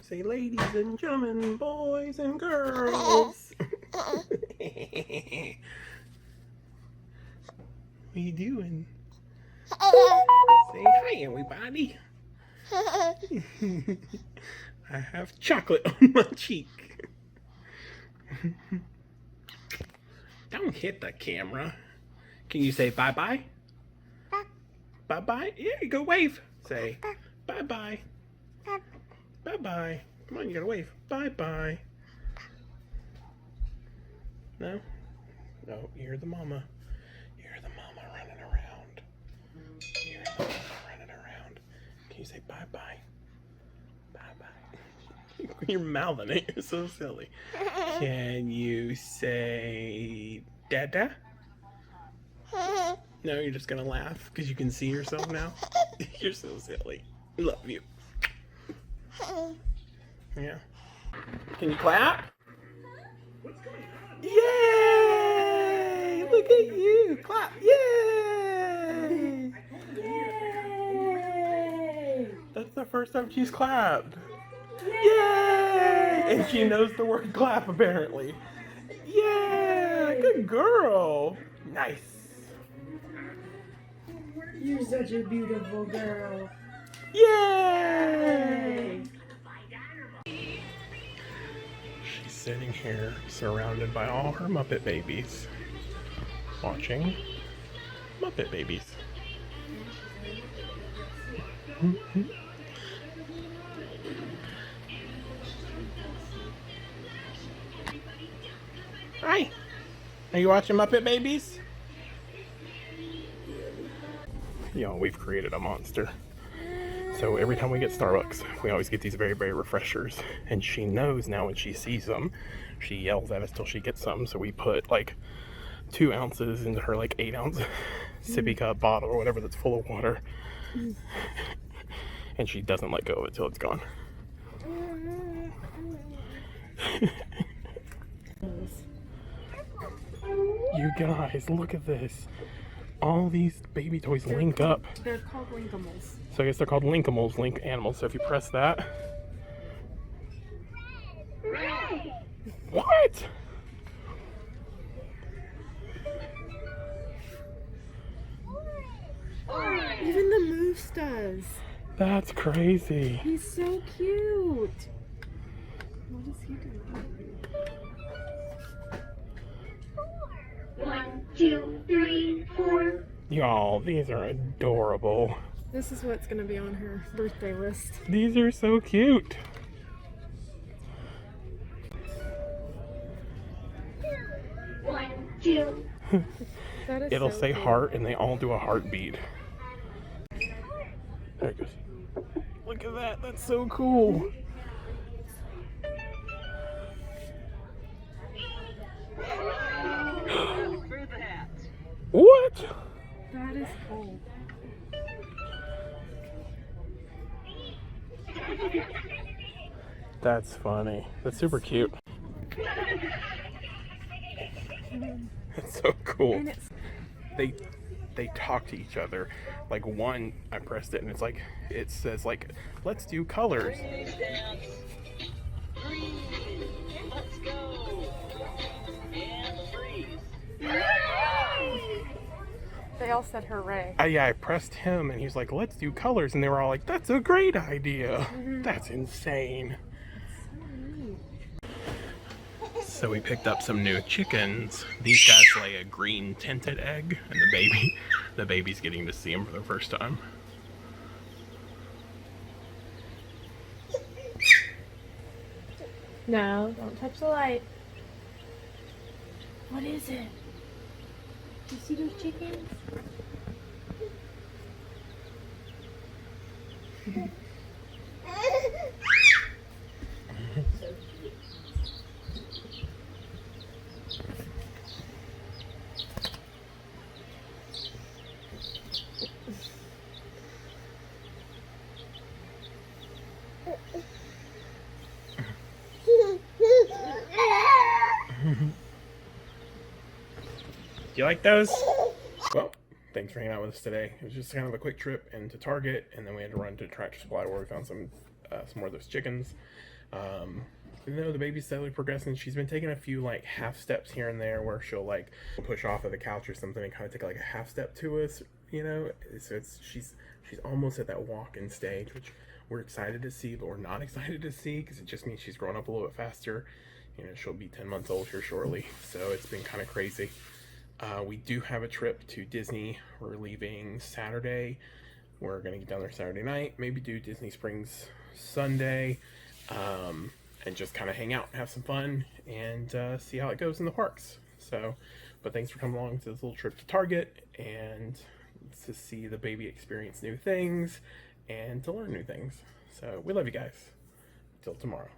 Say ladies and gentlemen, boys and girls. What are you doing? Say hi, everybody. I have chocolate on my cheek. Don't hit the camera. Can you say bye-bye? Bye-bye? Yeah, you go wave. Say bye-bye. Bye-bye. Come on, you gotta wave. Bye-bye. No? No, you hear the mama. You hear the mama running around. You hear the mama running around. Can you say bye-bye? Bye-bye. You're mouthing it. You're so silly. Can you say dada? No, you're just gonna laugh because you can see yourself now. You're so silly. Love you. Yeah. Can you clap? What's going on? Yay! Look at you. Clap. Yay! Yay! That's the first time she's clapped. Yay! And she knows the word clap apparently. Yeah! Good girl. Nice. You're such a beautiful girl. Yay! She's sitting here surrounded by all her Muppet babies, watching Muppet Babies. Hi! Are you watching Muppet Babies? Y'all, we've created a monster. So every time we get Starbucks, we always get these very, very refreshers. And she knows now when she sees them, she yells at us till she gets some. So we put like 2 ounces into her like 8-ounce sippy cup bottle or whatever that's full of water. And she doesn't let go of it till it's gone. You guys, look at this. All these baby toys link up. They're called Linkables. So I guess they're called Linkables, link animals. So if you press that. What? Even the moose does. That's crazy. He's so cute. What is he doing? 1, 2, 3, 4. Y'all, these are adorable. This is what's going to be on her birthday list. These are so cute. 1, 2. That is It'll so say cute. heart and they all do a heartbeat. There it goes. Look at that. That's so cool. What? That is cool. That's funny. That's super cute. That's so cool. And it's They talk to each other. Like one, I pressed it and it's like, it says like, let's do colors. Let's go. And freeze. they all said hooray. Yeah, I pressed him and he was like, let's do colors. And they were all like, that's a great idea. That's insane. So we picked up some new chickens. These guys lay a green tinted egg and the baby's getting to see them for the first time. No, don't touch the light. What is it? Do you see those chickens? You like those? Well, thanks for hanging out with us today. It was just kind of a quick trip into Target, and then we had to run to Tractor Supply where we found some more of those chickens. Even though the baby's steadily progressing, she's been taking a few like half steps here and there where she'll like push off of the couch or something and kind of take like a half step to us, you know. So it's she's almost at that walk-in stage, which we're excited to see, but we're not excited to see because it just means she's growing up a little bit faster. You know, she'll be 10 months old here shortly, so it's been kind of crazy. We do have a trip to Disney. We're leaving Saturday. We're gonna get down there Saturday night, maybe do Disney Springs Sunday, and just kind of hang out, have some fun, and see how it goes in the parks. So, but thanks for coming along to this little trip to Target and to see the baby experience new things and to learn new things. So we love you guys. Till tomorrow.